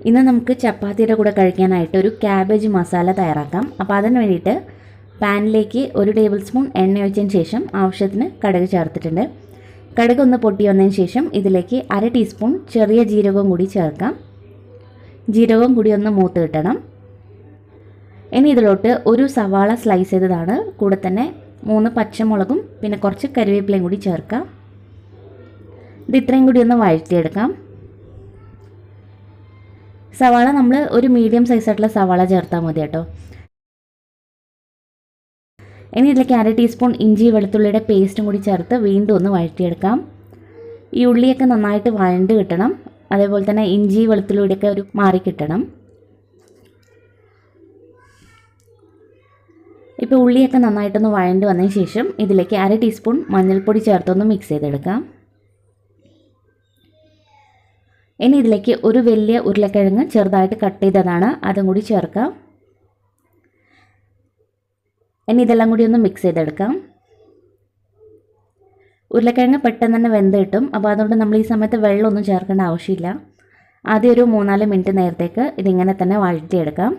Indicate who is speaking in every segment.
Speaker 1: ഇന്ന് നമുക്ക് ചപ്പാത്തിയുടെ കൂടെ കഴിക്കാനായിട്ട് ഒരു ക്യാബേജ് മസാല തയ്യാറാക്കാം. അപ്പോൾ അതിന് വേണ്ടിയിട്ട് പാനിലേക്ക് 1 ടേബിൾ സ്പൂൺ എണ്ണ ഒഴിച്ചതിന് ശേഷം ആവശ്യത്തിന് കടുക് ചേർത്തിട്ടുണ്ട്. കടുക് ഒന്ന് പൊട്ടി വന്നതിന് ശേഷം ഇതിലേക്ക് 1/2 ടീസ്പൂൺ ചെറിയ ജീരകവും കൂടി ചേർക്കാം. ജീരകവും കൂടി ഒന്ന് മൂത്ത് കിട്ടണം. ഇനി ഇതിലോട്ട് ഒരു സവാള സ്ലൈസ് ചെയ്തതാണ്, കൂടെ തന്നെ 3 പച്ചമുളകും പിന്നെ കുറച്ച് കറിവേപ്പിലയും കൂടി ചേർക്കാം. ഇത് ഇത്രയും കൂടി ഒന്ന് വഴറ്റിയെടുക്കാം. സവാള നമ്മൾ ഒരു മീഡിയം സൈസായിട്ടുള്ള സവാള ചേർത്താൽ മതി കേട്ടോ. ഇനി ഇതിലേക്ക് 1/2 ടീസ്പൂൺ ഇഞ്ചി വെളുത്തുള്ളിയുടെ പേസ്റ്റും കൂടി ചേർത്ത് വീണ്ടും ഒന്ന് വഴറ്റിയെടുക്കാം. ഈ ഉള്ളിയൊക്കെ നന്നായിട്ട് വഴണ്ട് കിട്ടണം, അതേപോലെ തന്നെ ഇഞ്ചി വെളുത്തുള്ളിയുടെയൊക്കെ ഒരു മാറി കിട്ടണം. ഇപ്പോൾ ഉള്ളിയൊക്കെ നന്നായിട്ടൊന്ന് വഴണ്ട് വന്നതിന് ശേഷം ഇതിലേക്ക് 1/2 ടീസ്പൂൺ മഞ്ഞൾപ്പൊടി ചേർത്തൊന്ന് മിക്സ് ചെയ്തെടുക്കാം. ഇനി ഇതിലേക്ക് ഒരു വലിയ ഉരുളക്കിഴങ്ങ് ചെറുതായിട്ട് കട്ട് ചെയ്തതാണ്, അതും കൂടി ചേർക്കാം. ഇനി ഇതെല്ലാം കൂടി ഒന്ന് മിക്സ് ചെയ്തെടുക്കാം. ഉരുളക്കിഴങ്ങ് പെട്ടെന്ന് തന്നെ വെന്ത് കിട്ടും, അപ്പോൾ അതുകൊണ്ട് നമ്മൾ ഈ സമയത്ത് വെള്ളമൊന്നും ചേർക്കേണ്ട ആവശ്യമില്ല. ആദ്യം ഒരു 3-4 മിനിറ്റ് നേരത്തേക്ക് ഇതിങ്ങനെ തന്നെ വഴറ്റിയെടുക്കാം.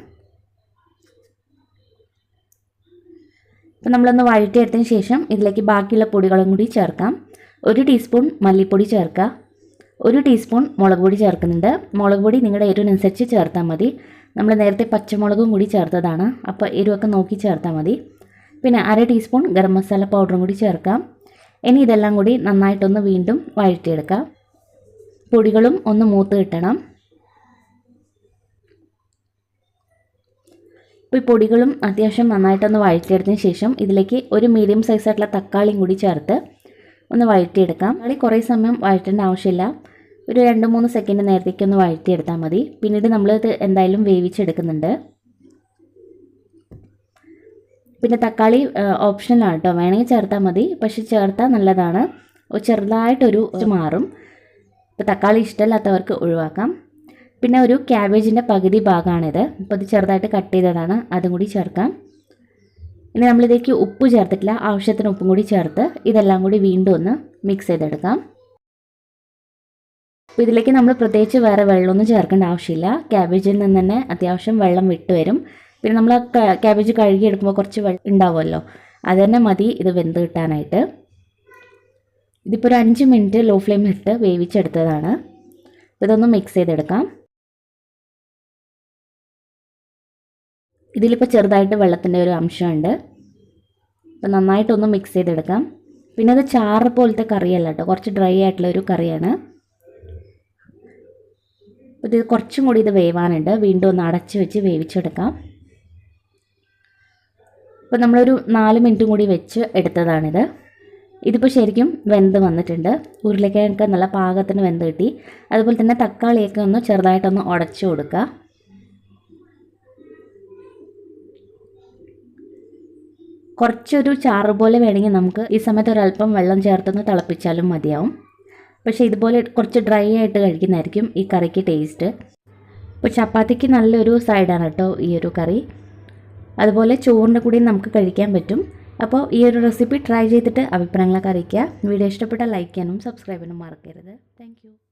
Speaker 1: അപ്പോൾ നമ്മളൊന്ന് വഴറ്റിയെടുത്തതിന് ശേഷം ഇതിലേക്ക് ബാക്കിയുള്ള പൊടികളും കൂടി ചേർക്കാം. 1 ടീസ്പൂൺ മല്ലിപ്പൊടി ചേർക്കുക, 1 ടീസ്പൂൺ മുളക് പൊടി ചേർക്കുന്നുണ്ട്. മുളക് പൊടി നിങ്ങളുടെ എരിവിനനുസരിച്ച് ചേർത്താൽ മതി. നമ്മൾ നേരത്തെ പച്ചമുളകും കൂടി ചേർത്തതാണ്, അപ്പോൾ എരിവൊക്കെ നോക്കി ചേർത്താൽ മതി. പിന്നെ 1/2 ടീസ്പൂൺ ഗരം മസാല പൗഡറും കൂടി ചേർക്കാം. ഇനി ഇതെല്ലാം കൂടി നന്നായിട്ടൊന്ന് വീണ്ടും വഴറ്റിയെടുക്കാം. പൊടികളും ഒന്ന് മൂത്ത് കിട്ടണം. ഇപ്പോൾ ഈ പൊടികളും അത്യാവശ്യം നന്നായിട്ടൊന്ന് വഴറ്റിയെടുത്തതിന് ശേഷം ഇതിലേക്ക് ഒരു മീഡിയം സൈസായിട്ടുള്ള തക്കാളിയും കൂടി ചേർത്ത് ഒന്ന് വഴറ്റിയെടുക്കാം. തക്കാളി കുറേ സമയം വഴറ്റേണ്ട ആവശ്യമില്ല, ഒരു 2-3 സെക്കൻഡ് നേരത്തേക്ക് ഒന്ന് വഴറ്റിയെടുത്താൽ മതി. പിന്നീട് നമ്മളിത് എന്തായാലും വേവിച്ചെടുക്കുന്നുണ്ട്. പിന്നെ തക്കാളി ഓപ്ഷനിലാണ് കേട്ടോ, വേണമെങ്കിൽ ചേർത്താൽ മതി, പക്ഷെ ചേർത്താൽ നല്ലതാണ്. ചെറുതായിട്ടൊരു മാറും. ഇപ്പോൾ തക്കാളി ഇഷ്ടമില്ലാത്തവർക്ക് ഒഴിവാക്കാം. പിന്നെ ഒരു ക്യാബേജിൻ്റെ പകുതി ഭാഗമാണിത്, അപ്പോൾ ഇത് ചെറുതായിട്ട് കട്ട് ചെയ്തതാണ്, അതും കൂടി ചേർക്കാം. ഇനി നമ്മളിതേക്ക് ഉപ്പ് ചേർത്തിട്ടില്ല, ആവശ്യത്തിന് ഉപ്പും കൂടി ചേർത്ത് ഇതെല്ലാം കൂടി വീണ്ടും ഒന്ന് മിക്സ് ചെയ്തെടുക്കാം. അപ്പോൾ ഇതിലേക്ക് നമ്മൾ പ്രത്യേകിച്ച് വേറെ വെള്ളമൊന്നും ചേർക്കേണ്ട ആവശ്യമില്ല. ക്യാബേജിൽ നിന്ന് തന്നെ അത്യാവശ്യം വെള്ളം വിട്ട് വരും. പിന്നെ നമ്മൾ ക്യാബേജ് കഴുകിയെടുക്കുമ്പോൾ കുറച്ച് വെള്ളം ഉണ്ടാവുമല്ലോ, അത് തന്നെ മതി ഇത് വെന്ത് കിട്ടാനായിട്ട്. ഇതിപ്പോൾ ഒരു 5 മിനിറ്റ് ലോ ഫ്ലെയിമിലിട്ട് വേവിച്ചെടുത്തതാണ്. ഇതൊന്ന് മിക്സ് ചെയ്തെടുക്കാം. ഇതിലിപ്പോൾ ചെറുതായിട്ട് വെള്ളത്തിൻ്റെ ഒരു അംശമുണ്ട്, അപ്പോൾ നന്നായിട്ടൊന്ന് മിക്സ് ചെയ്തെടുക്കാം. പിന്നെ അത് ചാറ് പോലത്തെ കറിയല്ല കേട്ടോ, കുറച്ച് ഡ്രൈ ആയിട്ടുള്ളൊരു കറിയാണ്. അപ്പോൾ ഇത് കുറച്ചും കൂടി ഇത് വേവാനുണ്ട്, വീണ്ടും ഒന്ന് അടച്ച് വെച്ച് വേവിച്ചെടുക്കാം. അപ്പോൾ നമ്മളൊരു 4 മിനിറ്റും കൂടി വെച്ച് എടുത്തതാണിത്. ഇതിപ്പോൾ ശരിക്കും വെന്ത് വന്നിട്ടുണ്ട്. ഉരുളക്കിഴങ്ങൊക്കെ നല്ല പാകത്തിന് വെന്ത് കിട്ടി. അതുപോലെ തന്നെ തക്കാളിയൊക്കെ ഒന്ന് ചെറുതായിട്ടൊന്ന് ഉടച്ചു കൊടുക്കുക. കുറച്ചൊരു ചാറ് പോലെ വേണമെങ്കിൽ നമുക്ക് ഈ സമയത്ത് ഒരല്പം വെള്ളം ചേർത്തൊന്ന് തിളപ്പിച്ചാലും മതിയാവും. പക്ഷേ ഇതുപോലെ കുറച്ച് ഡ്രൈ ആയിട്ട് കഴിക്കുന്നതായിരിക്കും ഈ കറിക്ക് ടേസ്റ്റ്. ഇപ്പോൾ ചപ്പാത്തിക്ക് നല്ലൊരു സൈഡാണ് കേട്ടോ ഈ ഒരു കറി. അതുപോലെ ചോറിൻ്റെ കൂടി നമുക്ക് കഴിക്കാൻ പറ്റും. അപ്പോൾ ഈ ഒരു റെസിപ്പി ട്രൈ ചെയ്തിട്ട് അഭിപ്രായങ്ങളൊക്കെ അറിയിക്കുക. വീഡിയോ ഇഷ്ടപ്പെട്ടാൽ ലൈക്ക് ചെയ്യാനും സബ്സ്ക്രൈബ് ചെയ്യാനും മറക്കരുത്. താങ്ക്